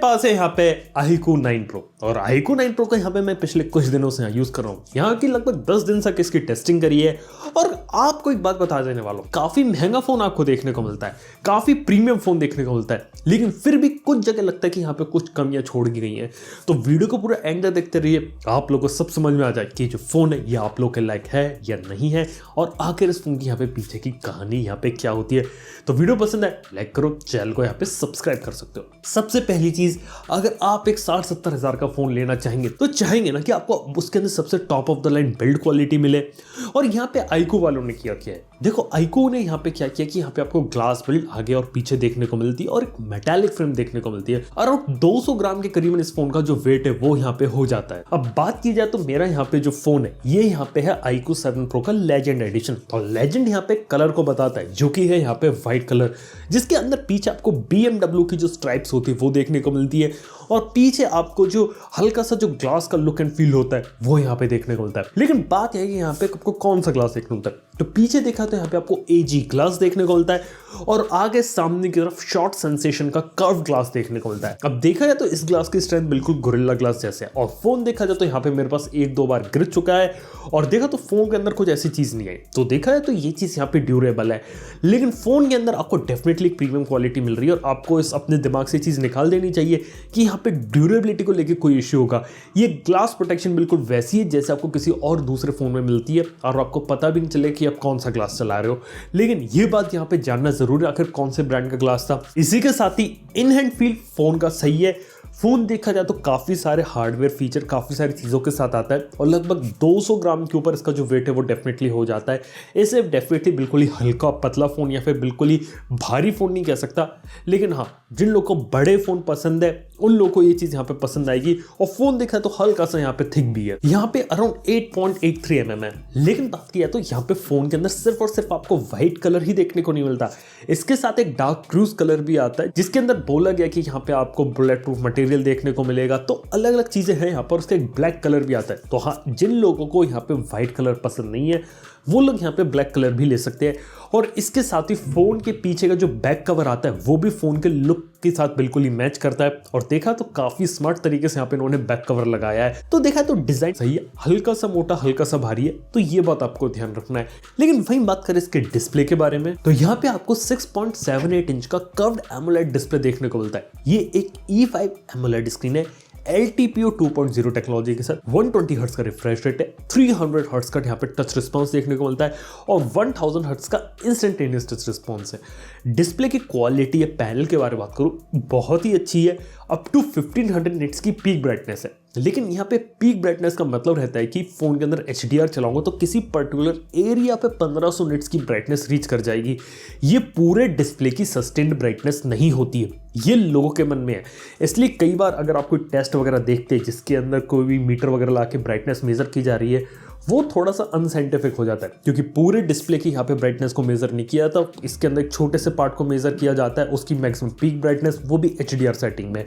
पास है यहाँ पे iQOO 9 Pro और iQOO 9 Pro का यहाँ पे मैं पिछले कुछ दिनों से यूज कर रहा हूँ। यहाँ की लगभग 10 दिन तक इसकी टेस्टिंग करी है और आपको एक बात बता देने वाला हूँ, काफी महंगा फोन आपको देखने को मिलता है, काफी प्रीमियम फोन देखने को मिलता है, लेकिन फिर भी कुछ जगह लगता है कि यहाँ पे कुछ कमियां छोड़ दी गई हैं। तो वीडियो को पूरा एंड तक देखते रहिए, आप लोगों को सब समझ में आ जाए कि जो फोन है ये आप लोग के लायक है या नहीं है और आखिर इस फोन की यहाँ पे पीछे की कहानी यहाँ पे क्या होती है। तो वीडियो पसंद है लाइक करो, चैनल को यहाँ पे सब्सक्राइब कर सकते हो। सबसे पहली चीज, अगर आप एक 60-70 हजार का फोन लेना चाहेंगे तो चाहेंगे ना कि आपको उसके अंदर सबसे top of the line build quality मिले, और यहाँ पे iQOO वालों ने किया है। देखो iQOO ने यहाँ पे क्या किया कि यहाँ पे आपको ग्लास बिल्ड आगे और पीछे देखने को मिलती है और एक मेटालिक फ्रेम देखने को मिलती है। अराउंड 200 ग्राम के करीबन इस फोन का जो वेट है वो यहाँ पे हो जाता है। अब बात की जाए तो मेरा यहाँ पे जो फोन है ये यहाँ पे है iQOO 7 Pro का लेजेंड एडिशन, और लेजेंड यहाँ पे कलर को बताता है जो कि है यहाँ पे व्हाइट कलर, जिसके अंदर पीछे आपको BMW की जो स्ट्राइप्स होती है वो देखने को मिलती है और पीछे आपको जो हल्का सा जो ग्लास का लुक एंड फील होता है वो यहाँ पे देखने को मिलता है। लेकिन बात है कि यहाँ पे आपको कौन सा ग्लास देखने को मिलता है, तो पीछे देखा तो यहाँ पे आपको AG ग्लास देखने को मिलता है और आगे सामने की तरफ शॉर्ट सेंसेशन का कर्व ग्लास देखने को मिलता है। अब देखा जाए तो इस ग्लास की स्ट्रेंथ बिल्कुल गोरिल्ला ग्लास जैसे है, और फोन देखा जाए तो यहाँ पे मेरे पास 1-2 बार गिर चुका है और देखा तो फोन के अंदर कुछ ऐसी चीज नहीं आई। तो देखा जाए तो ये चीज यहाँ पे ड्यूरेबल है, लेकिन फोन के अंदर आपको डेफिनेटली प्रीमियम क्वालिटी मिल रही है और आपको इस अपने दिमाग से चीज निकाल देनी चाहिए कि यहाँ पे ड्यूरेबिलिटी को लेकर कोई इश्यू होगा। ये ग्लास प्रोटेक्शन बिल्कुल वैसी है जैसे आपको किसी और दूसरे फोन में मिलती है और आपको पता भी नहीं चले कि आप कौन सा ग्लास चला रहे हो। लेकिन ये बात यहाँ पे जानना जरूरी है आखिर कौन से ब्रांड का ग्लास था। इसी के साथ ही इन हैंड फील फोन का सही है। फोन देखा जाए तो काफी सारे हार्डवेयर फीचर काफी सारी चीजों के साथ आता है और लगभग 200 ग्राम के ऊपर इसका जो वेट है वो डेफिनेटली हो जाता है। इसे डेफिनेटली बिल्कुल ही हल्का पतला फोन या फिर बिल्कुल ही भारी फोन नहीं कह सकता, लेकिन हाँ जिन लोगों को बड़े फोन पसंद है उन लोगों को ये चीज यहाँ पे पसंद आएगी। और फोन देखा तो हल्का सा यहाँ पे थिक भी है, यहाँ पे अराउंड 8.83 mm है। लेकिन बात किया तो यहाँ पे फोन के अंदर सिर्फ और सिर्फ आपको व्हाइट कलर ही देखने को नहीं मिलता, इसके साथ एक डार्क क्रूज कलर भी आता है जिसके अंदर बोला गया कि यहाँ पे आपको बुलेट प्रूफ मटेरियल देखने को मिलेगा। तो अलग अलग चीजें हैं यहाँ पर, उसका एक ब्लैक कलर भी आता है। तो हाँ, जिन लोगों को यहाँ पे व्हाइट कलर पसंद नहीं है वो लोग यहाँ पे ब्लैक कलर भी ले सकते हैं। और इसके साथ ही फोन के पीछे का जो बैक कवर आता है वो भी फोन के लुक के साथ बिल्कुल ही मैच करता है और देखा तो काफी स्मार्ट तरीके से यहाँ पे इन्होंने बैक कवर लगाया है। तो देखा तो डिजाइन सही है, हल्का सा मोटा हल्का सा भारी है, तो ये बात आपको ध्यान रखना है। लेकिन वहीं बात करें इसके डिस्प्ले के बारे में तो यहाँ पे आपको 6.78 इंच का कर्व्ड एमोलेड डिस्प्ले देखने को मिलता है। ये एक E5 एमोलेड स्क्रीन है LTPO 2.0 टेक्नोलॉजी के साथ। 120 हर्ट्ज का रिफ्रेश रेट है, 300 हर्ट्ज का यहाँ पे टच रिस्पॉन्स देखने को मिलता है और 1000 हर्ट्ज का इंस्टेंटेनियस टच रिस्पॉन्स है। डिस्प्ले की क्वालिटी है, पैनल के बारे में बात करूँ बहुत ही अच्छी है, अप टू 1500 निट्स की पीक ब्राइटनेस है। लेकिन यहाँ पे पीक ब्राइटनेस का मतलब रहता है कि फोन के अंदर HDR चलाऊंगा तो किसी पर्टिकुलर एरिया पे 1500 निट्स की ब्राइटनेस रीच कर जाएगी। ये पूरे डिस्प्ले की सस्टेन्ड ब्राइटनेस नहीं होती है, ये लोगों के मन में है। इसलिए कई बार अगर आप कोई टेस्ट वगैरह देखते हैं जिसके अंदर कोई भी मीटर वगैरह ला के ब्राइटनेस मेजर की जा रही है वो थोड़ा सा अनसाइंटिफिक हो जाता है, क्योंकि पूरे डिस्प्ले की यहाँ पे ब्राइटनेस को मेजर नहीं किया जाता। इसके अंदर एक छोटे से पार्ट को मेजर किया जाता है, उसकी मैक्सिमम पीक ब्राइटनेस, वो भी HDR सेटिंग में।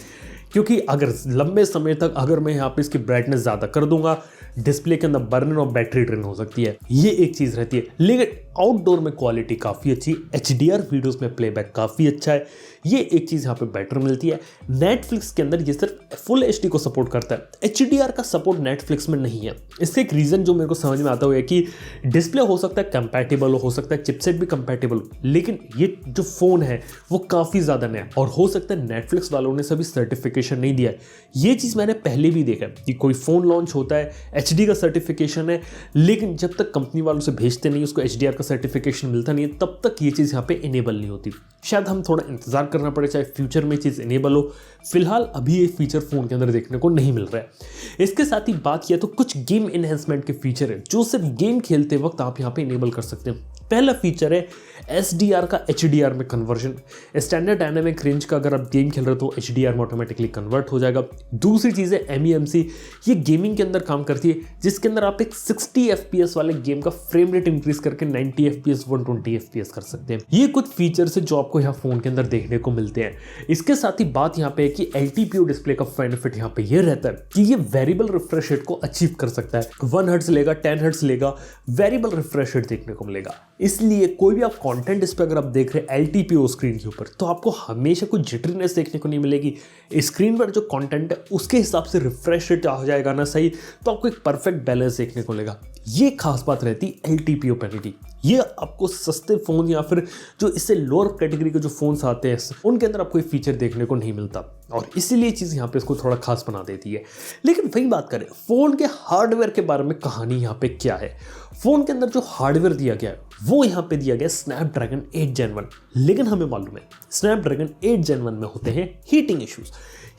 क्योंकि अगर लंबे समय तक अगर मैं यहाँ पे इसकी ब्राइटनेस ज़्यादा कर दूंगा डिस्प्ले के अंदर बर्न और बैटरी ड्रेन हो सकती है, ये एक चीज़ रहती है। लेकिन आउटडोर में क्वालिटी काफ़ी अच्छी, HDR वीडियोस में प्लेबैक काफ़ी अच्छा है, ये एक चीज़ यहाँ पे बेटर मिलती है। नेटफ्लिक्स के अंदर ये सिर्फ फुल HD को सपोर्ट करता है, HDR का सपोर्ट नेटफ्लिक्स में नहीं है। इसका एक रीज़न जो मेरे को समझ में आता हुआ है कि डिस्प्ले हो सकता है कंपैटिबल हो सकता है चिपसेट भी कंपैटिबल हो, लेकिन ये जो फ़ोन है वो काफ़ी ज़्यादा नया और हो सकता है नेटफ्लिक्स वालों ने सभी सर्टिफिकेशन नहीं दिया है। ये चीज़ मैंने पहले भी देखा है कि कोई फ़ोन लॉन्च होता है HD का सर्टिफिकेशन है, लेकिन जब तक कंपनी वालों से भेजते नहीं उसको HDR का सर्टिफिकेशन मिलता नहीं है तब तक ये चीज़ यहाँ पे इनेबल नहीं होती। शायद हम थोड़ा इंतजार करना पड़े चाहे फ्यूचर में चीज़ इनेबल हो, फिलहाल अभी ये फीचर फोन के अंदर देखने को नहीं मिल रहा है। इसके साथ ही बात किया तो कुछ गेम एनहेंसमेंट के फीचर है जो सिर्फ गेम खेलते वक्त आप यहाँ पे इनेबल कर सकते हैं। पहला फीचर है SDR का HDR में कन्वर्जन। स्टैंडर्ड डायनामिक रेंज का अगर आप गेम खेल रहे हो तो HDR में ऑटोमेटिकली कन्वर्ट हो जाएगा। दूसरी चीज़ है MEMC, ये गेमिंग के अंदर काम करती है जिसके अंदर आप एक 60 FPS वाले गेम का फ्रेम रेट इंक्रीज करके 90 FPS 120 FPS कर सकते हैं। ये कुछ फीचर्स है जो आपको यहाँ फोन के अंदर देखने को मिलते हैं। इसके साथ ही बात यहाँ पे है कि LTPO डिस्प्ले का बेनिफिट यहाँ पे ये रहता है कि ये वेरिएबल रिफ्रेश रेट को अचीव कर सकता है। 1 हर्ट्ज लेगा, 10 हर्ट्ज लेगा, वेरिएबल रिफ्रेश रेट देखने को मिलेगा। इसलिए कोई भी आप कंटेंट इस पर अगर आप देख रहे हैं LTPO स्क्रीन के ऊपर, तो आपको हमेशा कोई जिटरीनेस देखने को नहीं मिलेगी। स्क्रीन पर जो कंटेंट है उसके हिसाब से रिफ्रेश रेट हो जाएगा ना सही, तो आपको एक परफेक्ट बैलेंस देखने को मिलेगा। ये खास बात रहती है LTPO पैनल की। ये आपको सस्ते फ़ोन या फिर जो इससे लोअर कैटेगरी के जो फ़ोन्स आते हैं उनके अंदर आपको ये फीचर देखने को नहीं मिलता, और इसीलिए चीज़ यहाँ पे इसको थोड़ा खास बना देती है। लेकिन वही बात करें फ़ोन के हार्डवेयर के बारे में, कहानी यहाँ पे क्या है। फ़ोन के अंदर जो हार्डवेयर दिया गया है वो यहाँ पे दिया गया स्नैपड्रैगन 8 Gen 1। लेकिन हमें मालूम है स्नैपड्रैगन 8 Gen 1 में होते हैं हीटिंग इश्यूज़।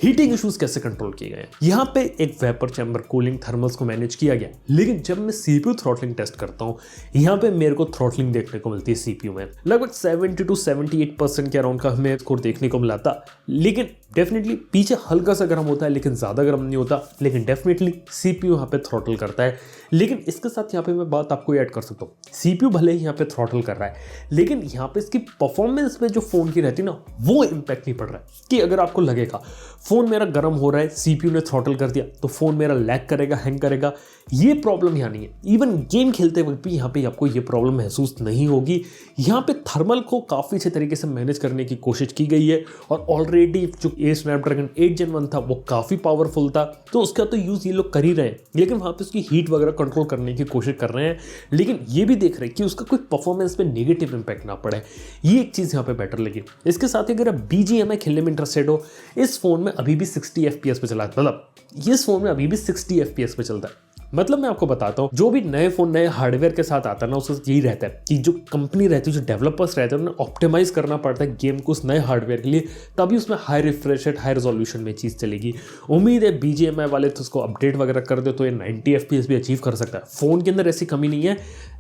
हीटिंग इश्यूज़ कैसे कंट्रोल किए गए हैं? यहाँ पे एक वेपर चैम्बर कूलिंग थर्मल्स को मैनेज किया गया। लेकिन जब मैं CPU थ्रॉटलिंग टेस्ट करता हूँ, यहाँ पे मेरे को थ्रॉटलिंग देखने को मिलती है CPU में लगभग 70 to 78% के अराउंड का हमें स्कोर देखने को मिला था। लेकिन डेफिनेटली पीछे हल्का सा गर्म होता है, लेकिन ज़्यादा गर्म नहीं होता। लेकिन डेफिनेटली CPU यहाँ पे थ्रॉटल करता है। लेकिन इसके साथ यहाँ पे मैं बात आपको ऐड कर सकता हूँ, CPU भले ही यहाँ पे थ्रॉटल कर रहा है, लेकिन यहाँ पे इसकी परफॉर्मेंस पे जो फ़ोन की रहती है ना, वो इम्पैक्ट नहीं पड़ रहा है। कि अगर आपको लगेगा फ़ोन मेरा गर्म हो रहा है, CPU ने थ्रॉटल कर दिया, तो फ़ोन मेरा लैग करेगा, हैंग करेगा, ये प्रॉब्लम यहाँ नहीं है। इवन गेम खेलते वक्त भी यहाँ पे आपको ये प्रॉब्लम महसूस नहीं होगी। यहाँ पे थर्मल को काफ़ी अच्छे तरीके से मैनेज करने की कोशिश की गई है, और ऑलरेडी जो स्नैपड्रैगन 8 Gen 1 था वो काफ़ी पावरफुल था, तो उसका तो यूज़ ये लोग कर ही रहे हैं। लेकिन वहाँ पे उसकी हीट वगैरह कंट्रोल करने की कोशिश कर रहे हैं, लेकिन ये भी देख रहे हैं कि उसका कोई परफॉर्मेंस पे नेगेटिव इंपैक्ट ना पड़े। ये एक चीज़ यहाँ पे बेटर लगी। इसके साथ ही अगर आप BGMI खेलने में इंटरेस्टेड हो, इस फोन में अभी भी 60 FPS पे चला है। मतलब इस फोन में अभी भी 60 FPS पे चलता है। मतलब मैं आपको बताता हूँ, जो भी नए फोन नए हार्डवेयर के साथ आता है ना, उसका यही रहता है कि जो कंपनी रहती है, जो डेवलपर्स रहते हैं, उन्हें ऑप्टिमाइज करना पड़ता है गेम को उस नए हार्डवेयर के लिए, तभी उसमें high refresh rate high resolution में चीज़ चलेगी। उम्मीद है BGMI वाले तो उसको अपडेट वगैरह कर दे तो ये 90 FPS भी अचीव कर सकता है। फ़ोन के अंदर ऐसी कमी नहीं है,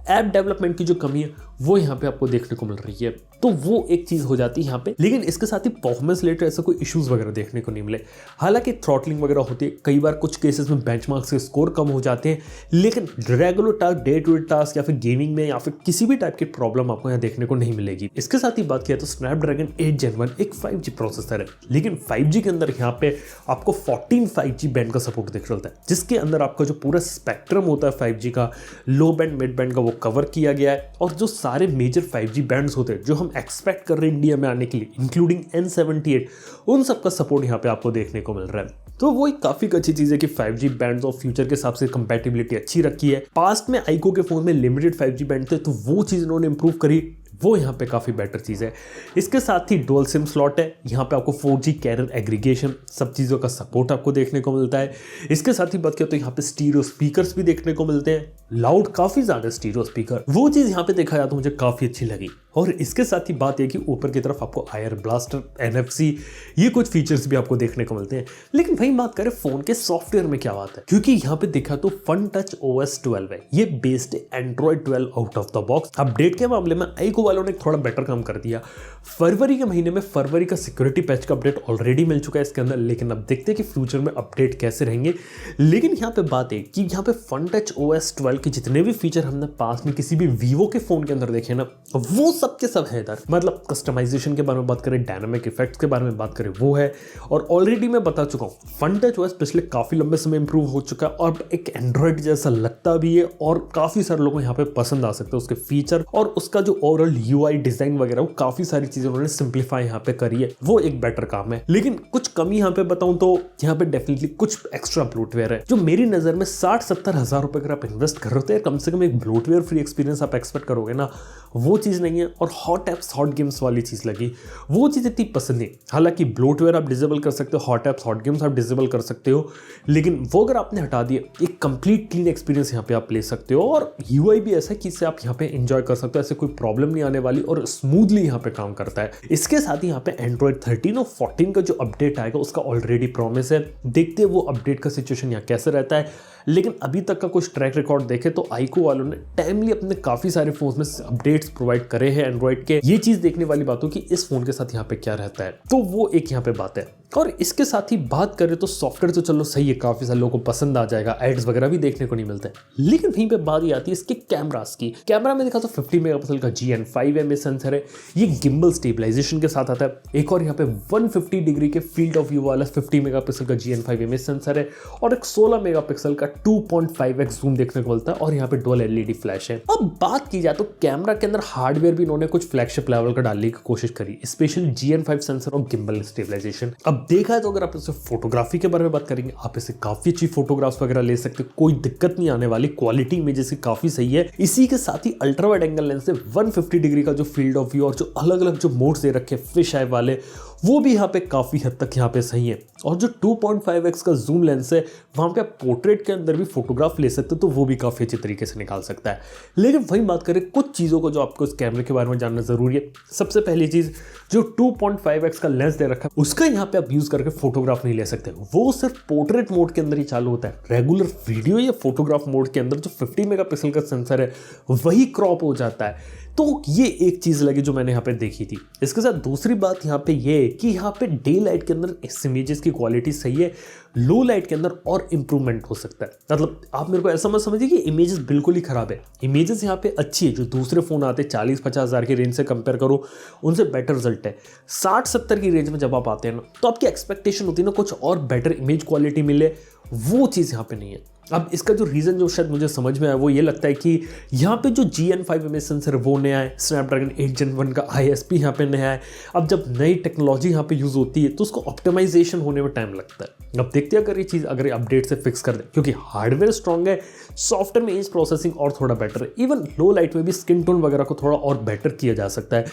ऐप डेवलपमेंट की जो कमी है वो यहाँ पे आपको देखने को मिल रही है, तो वो एक चीज़ हो जाती है यहाँ पे। लेकिन इसके साथ ही परफॉर्मेंस रिलेटेड ऐसा कोई इश्यूज वगैरह देखने को नहीं मिले। हालांकि थ्रॉटलिंग वगैरह होती है, कई बार कुछ केसेस में बेंचमार्क्स के स्कोर कम हो जाते हैं, लेकिन regular task, day to day task या फिर गेमिंग में या फिर किसी भी टाइप की प्रॉब्लम आपको यहाँ देखने को नहीं मिलेगी। इसके साथ ही बात किया तो स्नैपड्रैगन 8 Gen 1 एक 5G प्रोसेसर है, लेकिन 5G के अंदर यहाँ पे आपको 14 5G बैंड का सपोर्ट देख रहा है, जिसके अंदर आपका जो पूरा स्पेक्ट्रम होता है 5G का, लो बैंड मिड बैंड का, वो कवर किया गया है। और जो सारे मेजर 5G बैंड्स होते हैं जो हम एक्सपेक्ट कर रहे हैं इंडिया में आने के लिए, इंक्लूडिंग N78, उन सब का सपोर्ट यहाँ पे आपको देखने को मिल रहा है। तो वो एक काफ़ी अच्छी चीज़ है कि 5G बैंड्स और फ्यूचर के हिसाब से कंपैटिबिलिटी अच्छी रखी है। पास्ट में आईको के फ़ोन में लिमिटेड 5G बैंड थे, तो वो चीज़ इन्होंने इंप्रूव करी, वो यहाँ पे काफ़ी बेटर चीज़ है। इसके साथ ही डुअल सिम स्लॉट है, यहाँ पे आपको 4G कैरियर एग्रीगेशन, सब चीज़ों का सपोर्ट आपको देखने को मिलता है। इसके साथ ही बात किया तो यहाँ पे स्टीरियो स्पीकर्स भी देखने को मिलते हैं, लाउड काफ़ी ज़्यादा स्टीरियो स्पीकर, वो चीज़ यहाँ पे देखा जाए तो मुझे काफ़ी अच्छी लगी। और इसके साथ ही बात है कि ऊपर की तरफ आपको आयर ब्लास्टर, NFC, ये कुछ फीचर्स भी आपको देखने को मिलते हैं। लेकिन वही बात करें फ़ोन के सॉफ्टवेयर में क्या बात है, क्योंकि यहाँ पे देखा तो FunTouch OS 12 है, ये बेस्ड है Android 12 out of the box. Update के मामले में आईको वालों ने थोड़ा बेटर काम कर दिया। फरवरी के महीने में फरवरी का सिक्योरिटी पैच का अपडेट ऑलरेडी मिल चुका है इसके अंदर, लेकिन अब देखते हैं कि फ्यूचर में अपडेट कैसे रहेंगे। लेकिन यहाँ पे बात है कि यहाँ पे FunTouch OS 12 के जितने भी फीचर हमने पास में किसी भी वीवो के फोन के अंदर देखे ना, वो सब के सब है इधर। मतलब कस्टमाइजेशन के बारे में बात करें, डायनामिक इफेक्ट्स के बारे में बात करें, वो है। और ऑलरेडी मैं बता चुका हूँ FunTouch OS पिछले काफ़ी लंबे समय इंप्रूव हो चुका है और एक एंड्रॉइड जैसा लगता भी है, और काफ़ी सारे लोगों को यहाँ पे पसंद आ सकते हैं उसके फीचर और उसका जो ओवरऑल UI डिज़ाइन वगैरह, वो काफ़ी सारी चीज़ें उन्होंने सिंप्लीफाई यहाँ पे करी है, वो एक बेटर काम है। लेकिन कुछ कमी यहाँ पे बताऊँ तो यहाँ पे डेफिनेटली कुछ एक्स्ट्रा ब्लोटवेयर है, जो मेरी नज़र में 60-70 हज़ार रुपये अगर आप इन्वेस्ट कर रहे हो, कम से कम एक ब्लोटवेयर फ्री एक्सपीरियंस आप एक्सपेक्ट करोगे ना, वो चीज़ नहीं है। और हॉट एप्स हॉट गेम्स वाली चीज़ लगी, वो चीज़ इतनी पसंद नहीं। हालांकि ब्लोटवेयर आप डिसेबल कर सकते हो, हॉट एप्स हॉट गेम्स आप डिसेबल कर सकते हो, लेकिन वो अगर आपने हटा दिए, एक कंप्लीट क्लीन एक्सपीरियंस यहाँ पे आप ले सकते हो। और UI भी ऐसा है कि इससे आप यहाँ पे एंजॉय कर सकते हो, ऐसे कोई प्रॉब्लम नहीं आने वाली, और स्मूथली यहाँ पे काम करता है। इसके साथ ही यहाँ पे Android 13 और 14 का जो अपडेट आएगा उसका ऑलरेडी प्रॉमिस है, देखते हैं वो अपडेट का सिचुएशन यहाँ कैसे रहता है। लेकिन अभी तक का कुछ ट्रैक रिकॉर्ड देखे तो आईको वालों ने टाइमली अपने काफ़ी सारे फोन्स में अपडेट्स प्रोवाइड करे हैं। हैं एंड्रॉइड के, ये चीज देखने वाली बात हो कि इस फोन के साथ यहाँ पे क्या रहता है, तो वो एक यहाँ पे बात है। और इसके साथ ही बात करें तो सॉफ्टवेयर तो चलो सही है, काफी सारे लोगों को पसंद आ जाएगा, एड्स वगैरह भी देखने को नहीं मिलते हैं, लेकिन वहीं पे बात ये आती है इसके कैमरास की। कैमरा में देखा तो 50 मेगापिक्सल का GN5 सेंसर है, ये गिम्बल स्टेबलाइजेशन के साथ आता है। एक और यहाँ पे 150 डिग्री के फील्ड ऑफ व्यू वाला 50 मेगापिक्सल का GN5 सेंसर है, और एक 16 मेगापिक्सल का 2.5x जूम देखने को मिलता है, और यहाँ पे डुअल LED फ्लैश है। अब बात की जाए तो कैमरा के अंदर हार्डवेयर भी इन्होंने कुछ फ्लैगशिप लेवल का डालने की कोशिश करी, स्पेशली GN5 सेंसर और गिम्बल स्टेबलाइजेशन। अब देखा है तो अगर आप इससे फोटोग्राफी के बारे में बात करेंगे, आप इसे काफी अच्छी फोटोग्राफ्स वगैरह ले सकते हो, कोई दिक्कत नहीं आने वाली, क्वालिटी इमेजेस की काफी सही है। इसी के साथ ही अल्ट्रा वाइड एंगल लेंस से 150 डिग्री का जो फील्ड ऑफ व्यू और जो अलग अलग जो मोड्स दे रखे हैं फिश आई वाले, वो भी यहाँ पे काफी हद तक यहाँ पे सही है। और जो 2.5x का जूम लेंस है, वहां पे आप पोर्ट्रेट के अंदर भी फोटोग्राफ ले सकते हो, तो वो भी काफी अच्छी तरीके से निकाल सकता है। लेकिन वही बात करें कुछ चीजों को जो आपको इस कैमरे के बारे में जानना जरूरी है। सबसे पहली चीज, जो 2.5x का लेंस दे रखा है, उसका यहाँ पे आप यूज करके फोटोग्राफ नहीं ले सकते, वो सिर्फ पोर्ट्रेट मोड के अंदर ही चालू होता है। रेगुलर वीडियो या फोटोग्राफ मोड के अंदर जो 50 मेगापिक्सल का सेंसर है वही क्रॉप हो जाता है। तो ये एक चीज लगी जो मैंने यहाँ पे देखी थी। इसके साथ दूसरी बात यहाँ पे ये है कि यहाँ पे डे लाइट के अंदर इस इमेजेस की क्वालिटी सही है, लो लाइट के अंदर और इंप्रूवमेंट हो सकता है। मतलब आप मेरे को ऐसा मत समझिए कि इमेजेस बिल्कुल ही खराब है, इमेजेस यहाँ पे अच्छी है। जो दूसरे फोन आते हैं 40-50 हज़ार की रेंज से कंपेयर करो, उनसे बेटर रिजल्ट है। 60-70 की रेंज में जब आप आते हैं ना, तो आपकी एक्सपेक्टेशन होती है ना कुछ और बेटर इमेज क्वालिटी मिले, वो चीज़ यहाँ पे नहीं है। अब इसका जो रीज़न जो शायद मुझे समझ में आया वो ये लगता है कि यहाँ पे जो GN5 इमेज सेंसर वो नया है, स्नैपड्रैगन 8 Gen 1 का ISP यहाँ पे नया है। अब जब नई टेक्नोलॉजी यहाँ पे यूज़ होती है तो उसको ऑप्टिमाइजेशन होने में टाइम लगता है। अब देखते हैं अगर ये चीज़ अगर अपडेट से फिक्स कर दे, क्योंकि हार्डवेयर स्ट्रॉन्ग है, सॉफ्टवेयर में इमेज प्रोसेसिंग और थोड़ा बेटर है, इवन लो लाइट में भी स्किन टोन वगैरह को थोड़ा और बेटर किया जा सकता है।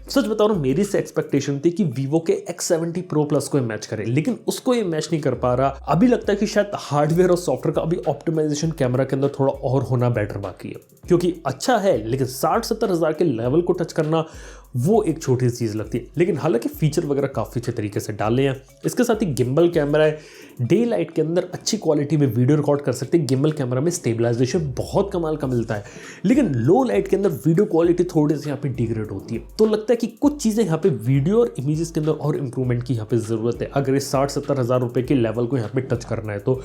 सच बता रहा हूँ, मेरी से एक्सपेक्टेशन थी कि वीवो के X70 Pro Plus को मैच करे, लेकिन उसको ये मैच नहीं कर पा रहा। अभी लगता है कि शायद हार्डवेयर और सॉफ्टवेयर का अभी ऑप्टिमाइजेशन कैमरा के अंदर थोड़ा और होना बेटर बाकी है, क्योंकि अच्छा है लेकिन 60-70 हज़ार के लेवल को टच करना वो एक छोटी सी चीज़ लगती है। लेकिन हालांकि फीचर वगैरह काफ़ी अच्छे तरीके से डाले हैं। इसके साथ ही गिम्बल कैमरा है, डे लाइट के अंदर अच्छी क्वालिटी में वीडियो रिकॉर्ड कर सकते हैं। गिम्बल कैमरा में स्टेबलाइजेशन बहुत कमाल का मिलता है, लेकिन लो लाइट के अंदर वीडियो क्वालिटी थोड़ी सी यहाँ पे डिग्रेड होती है। तो लगता है कि कुछ चीज़ें यहाँ पे वीडियो और इमेजेस के अंदर और इंप्रूवमेंट की यहाँ पे ज़रूरत है, अगर इस 60-70 हज़ार रुपये के लेवल को यहाँ पे टच करना है तो।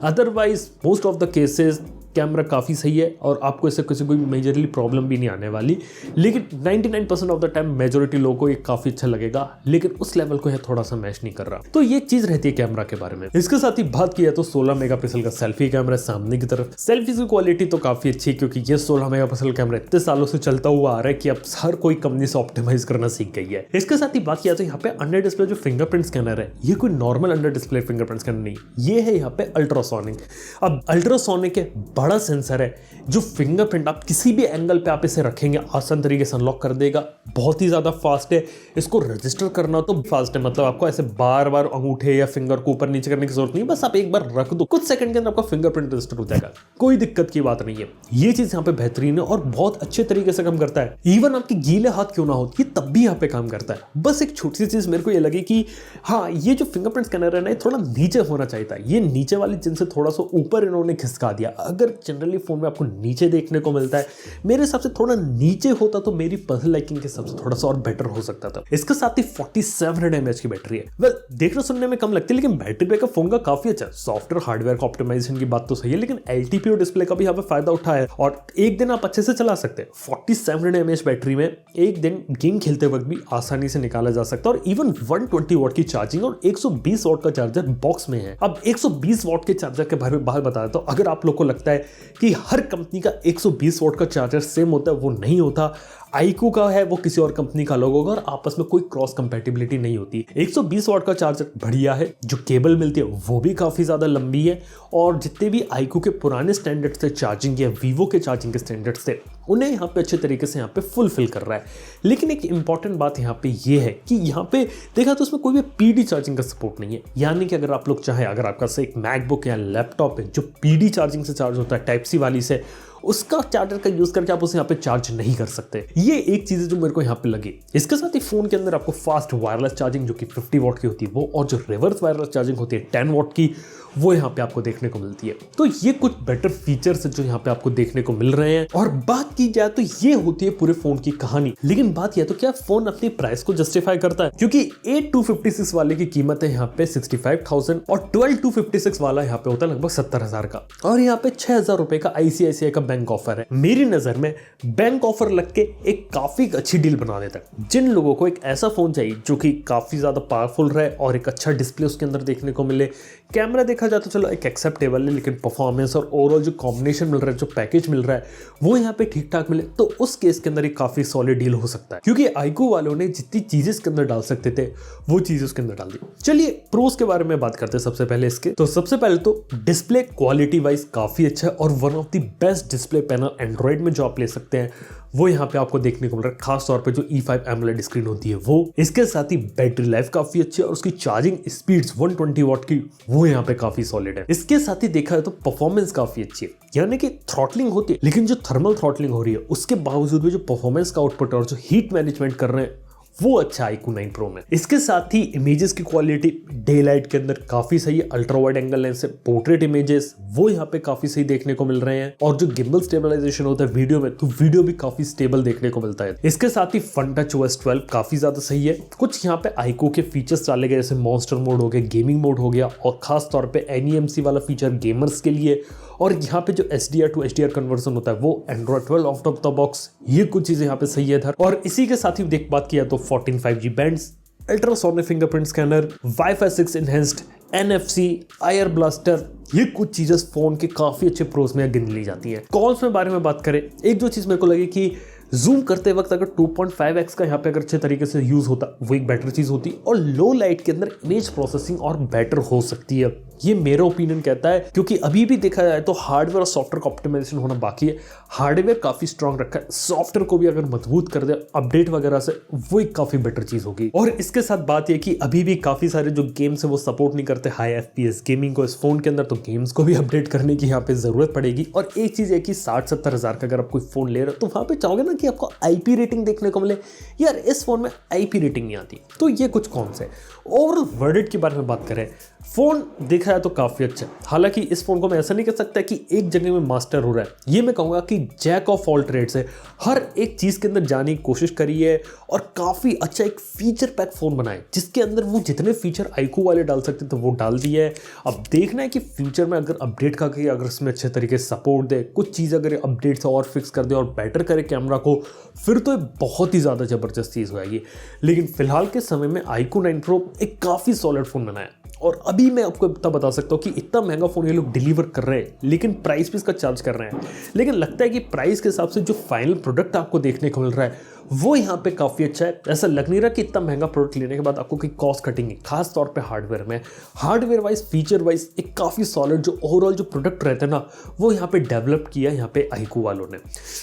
Otherwise most of the cases camera काफ़ी सही है और आपको इससे किसी कोई मेजरली प्रॉब्लम भी नहीं आने वाली। लेकिन 99% ऑफ द टाइम मेजोरिटी लोगों को ये काफ़ी अच्छा लगेगा, लेकिन उस लेवल को यह थोड़ा सा मैच नहीं कर रहा। तो ये चीज़ रहती है कैमरा के बारे में। इसके साथ ही बात किया तो 16 मेगापिक्सल का सेल्फी कैमरा सामने की तरफ। सेल्फी की क्वालिटी तो काफ़ी अच्छी है, क्योंकि ये 16 मेगापिक्सल कैमरा इतने सालों से चलता हुआ आ रहा है कि अब हर कोई कंपनी से ऑप्टिमाइज करना सीख गई है। इसके साथ ही बात किया तो यहाँ पे अंडर डिस्प्ले जो फिंगरप्रिंट स्कैनर है, ये कोई normal under display fingerprint scanner नहीं, ये है यहाँ पे अल्ट्रासोनिक। अब अल्ट्रासोनिक के बड़ा सेंसर है जो फिंगरप्रिंट आप किसी भी एंगल पे आप इसे रखेंगे आसान तरीके से अनलॉक कर देगा। बहुत ही ज़्यादा फास्ट है, इसको रजिस्टर करना तो फास्ट है, मतलब आपको ऐसे बार बार अंगूठे या फिंगर को ऊपर नीचे करने की जरूरत नहीं, बस आप एक बार रख दो, कुछ सेकंड के अंदर आपका फिंगरप्रिंट रजिस्टर हो जाएगा, कोई दिक्कत की बात नहीं है। ये चीज़ यहाँ पे बेहतरीन है और बहुत अच्छे तरीके से काम करता है। इवन आपके गीले हाथ क्यों ना हो, ये तब भी यहाँ पे काम करता है। बस एक छोटी सी चीज़ मेरे को ये लगी कि हाँ, ये जो फिंगरप्रिंट स्कैनर है ना, थोड़ा नीचे होना चाहिए था। ये नीचे वाली जिन से थोड़ा सा ऊपर इन्होंने खिसका दिया। अगर जनरली फोन में आपको नीचे देखने को मिलता है, मेरे हिसाब से थोड़ा नीचे होता तो मेरी पर्सनल लाइकिंग के हिसाब से थोड़ा सा और बेटर हो सकता था। इसके साथ ही 4700 mAh की बैटरी है। वेल, देखने सुनने में कम लगती है, लेकिन बैटरी बैकअप फोन का काफी अच्छा है। सॉफ्टवेयर हार्डवेयर का ऑप्टिमाइजेशन की बात तो सही है, लेकिन LTPO डिस्प्ले का भी यहाँ पे फायदा उठाया है और एक दिन आप अच्छे से चला सकते हैं। 4700 mAh बैटरी में एक दिन गेम खेलते वक्त भी आसानी से निकाला जा सकता है। और इवन 120 वॉट की चार्जिंग और 120 वॉट का चार्जर बॉक्स में है। अब 120 वॉट के चार्जर के बारे में बात बता देता हूं। अगर आप लोग को लगता है कि हर कंपनी का 120 वॉट का चार्जर सेम होता है, वो नहीं होता। iQOO का है वो किसी और कंपनी का लोगो होगा और आपस में कोई क्रॉस कंपैटिबिलिटी नहीं होती। 120 वॉट का चार्जर बढ़िया है, जो केबल मिलती है वो भी काफ़ी ज़्यादा लंबी है और जितने भी iQOO के पुराने स्टैंडर्ड से चार्जिंग या वीवो के चार्जिंग के स्टैंडर्ड से उन्हें यहाँ पे अच्छे तरीके से यहाँ पे फुलफिल कर रहा है। लेकिन एक इंपॉर्टेंट बात यहाँ पे ये है कि यहाँ पे देखा तो उसमें कोई भी PD चार्जिंग का सपोर्ट नहीं है। यानी कि अगर आप लोग चाहें, अगर आपका से एक मैकबुक या लैपटॉप है जो PD चार्जिंग से चार्ज होता है टाइप C वाली से, उसका चार्जर का यूज करके आप उसे यहाँ पे चार्ज नहीं कर सकते। ये एक चीज है जो मेरे को यहाँ पे लगी। इसके साथ ही फोन के अंदर आपको फास्ट वायरलेस चार्जिंग जो कि 50 वॉट की होती है वो, और जो रिवर्स वायरलेस चार्जिंग होती है 10 वॉट की, वो यहाँ पे आपको देखने को मिलती है। तो ये कुछ बेटर फीचर्स है जो यहाँ पे आपको देखने को मिल रहे हैं। और बात की जाए तो ये होती है पूरे फोन की कहानी। लेकिन बात यह तो क्या फोन अपनी प्राइस को जस्टिफाई करता है, क्योंकि 8256 वाले की कीमत है यहाँ पे 65,000 और 12256 वाला यहाँ पे होता है लगभग 70,000 का, और यहाँ पे 6,000 रुपए का ICICI का बैंक ऑफर है। मेरी नजर में बैंक ऑफर लग के एक काफी अच्छी डील बना देता है। जिन लोगों को एक ऐसा फोन चाहिए जो कि काफी ज्यादा पावरफुल रहे और एक अच्छा डिस्प्ले उसके अंदर देखने को मिले, कैमरा देखा जाए तो चलो एक एक्सेप्टेबल है, लेकिन परफॉर्मेंस और ओवरऑल जो कॉम्बिनेशन मिल रहा है, जो पैकेज मिल रहा है, वो यहाँ पे ठीक ठाक मिले, तो उस केस के अंदर एक काफी सॉलिड डील हो सकता है। क्योंकि iQOO वालों ने जितनी चीजें इसके अंदर डाल सकते थे वो चीजें उसके अंदर डाल दी। चलिए प्रोस के बारे में बात करते हैं सबसे पहले इसके। तो सबसे पहले तो डिस्प्ले क्वालिटी वाइज काफी अच्छा है और one of the best display panel Android में जो आप ले सकते हैं वो यहाँ पे आपको देखने को मिल रहा है, खास तौर पे जो E5 AMOLED स्क्रीन होती है वो। इसके साथ ही बैटरी लाइफ काफी अच्छी है और उसकी चार्जिंग स्पीड्स 120 वॉट की वो यहाँ पे काफी सॉलिड है। इसके साथ ही देखा है तो परफॉर्मेंस काफी अच्छी है, यानी कि थ्रॉटलिंग होती है, लेकिन जो थर्मल थ्रॉटलिंग हो रही है उसके बावजूद भी जो परफॉर्मेंस का आउटपुट और जो हीट मैनेजमेंट कर रहे हैं वो अच्छा iQOO 9 Pro में। इसके साथ ही इमेजेस की क्वालिटी डे लाइट के अंदर काफी सही है, अल्ट्रा वाइड एंगल लेंस से पोर्ट्रेट इमेजेस वो यहाँ पे काफी सही देखने को मिल रहे हैं, और जो गिम्बल स्टेबलाइजेशन होता है वीडियो में, तो वीडियो भी काफी स्टेबल देखने को मिलता है। इसके साथ ही FunTouch OS 12 काफी ज्यादा सही है। कुछ यहाँ पे iQOO के फीचर्स डाले गए जैसे मॉन्स्टर मोड हो गया, गेमिंग मोड हो गया, और खास तौर पे NEMC वाला फीचर गेमर्स के लिए, और यहाँ पे जो SDR to HDR कन्वर्जन होता है वो Android 12 out of the box, ये कुछ चीजें यहाँ पे सही है इधर। और इसी के साथ ही देख बात किया तो 14 5G bands, ultrasonic fingerprint scanner, Wi-Fi 6 enhanced, NFC, आयर ब्लास्टर, ये कुछ चीजें फोन के काफी अच्छे प्रोस में गिन ली जाती हैं। कॉल्स में बारे में बात करें, एक जो चीज मेरे को लगी कि जूम करते वक्त अगर 2.5x का यहाँ पे अगर अच्छे तरीके से यूज होता वो एक बेटर चीज होती, और लो लाइट के अंदर इमेज प्रोसेसिंग और बेटर हो सकती है, ये मेरा ओपिनियन कहता है। क्योंकि अभी भी देखा जाए तो हार्डवेयर और सॉफ्टवेयर का ऑप्टिमाइजेशन होना बाकी है। हार्डवेयर काफी स्ट्रांग रखा है, सॉफ्टवेयर को भी अगर मजबूत कर दे अपडेट वगैरह से, वो एक काफी बेटर चीज होगी। और इसके साथ बात यह कि अभी भी काफी सारे जो गेम्स है वो सपोर्ट नहीं करते हाई FPS गेमिंग को इस फोन के अंदर, तो गेम्स को भी अपडेट करने की यहाँ पे जरूरत पड़ेगी। और एक चीज है कि 60-70 हजार का अगर आप कोई फोन ले रहे हो तो वहां पे चाहोगे ना कि आपको IP रेटिंग देखने को मिले, यार इस फोन में IP रेटिंग नहीं आती। तो ये कुछ कौन से ओवरऑल वर्डिट के बारे में बात करें, फोन देखा जाए तो काफी अच्छा है। हालांकि इस फोन को मैं ऐसा नहीं कह सकता कि एक जगह में मास्टर हो रहा है, ये मैं कहूंगा कि जैक ऑफ ऑल ट्रेड्स है, हर एक चीज के अंदर जाने की कोशिश करी है और काफी अच्छा एक फीचर पैक फोन बनाए जिसके अंदर वो जितने फीचर iQOO वाले डाल सकते थे वो डाल दिए है। अब देखना है कि फ्यूचर में अगर अपडेट करके अगर इसमें अच्छे तरीके से सपोर्ट दे, कुछ चीज अगर अपडेट से और फिक्स कर दे और बेटर करे कैमरा को, फिर तो बहुत ही ज्यादा जबरदस्त चीज हो जाएगी। लेकिन फिलहाल के समय में iQOO 9 Pro एक काफी सॉलिड फोन बनाया, और अभी मैं आपको इतना बता सकता हूँ कि इतना महंगा फोन ये लोग डिलीवर कर रहे हैं, लेकिन प्राइस भी इसका चार्ज कर रहे हैं। लेकिन लगता है कि प्राइस के हिसाब से जो फाइनल प्रोडक्ट आपको देखने को मिल रहा है वो यहाँ पे काफी अच्छा है। ऐसा लग नहीं रहा कि इतना महंगा प्रोडक्ट लेने के बाद आपको कोई कॉस्ट कटिंग है, खास तौर पे हार्डवेयर में। हार्डवेयर वाइज, फीचर वाइज एक काफी सॉलिड जो ओवरऑल जो प्रोडक्ट रहते हैं ना वो यहाँ पे डेवलप किया यहाँ पे iQOO वालों ने।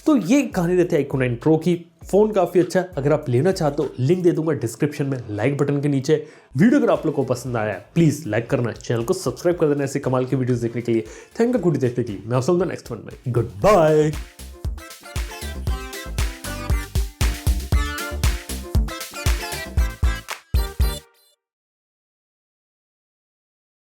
तो ये कहानी रहती है iQOO 9 Pro की। फोन काफी अच्छा है, अगर आप लेना चाहते हो लिंक दे दूंगा डिस्क्रिप्शन में, लाइक बटन के नीचे। वीडियो अगर आप लोग को पसंद आया है प्लीज लाइक करना, चैनल को सब्सक्राइब कर देना ऐसे कमाल की वीडियोस देखने के लिए। थैंक यू देखने के लिए। मैं आपसे नेक्स्ट वन में, गुड बाय।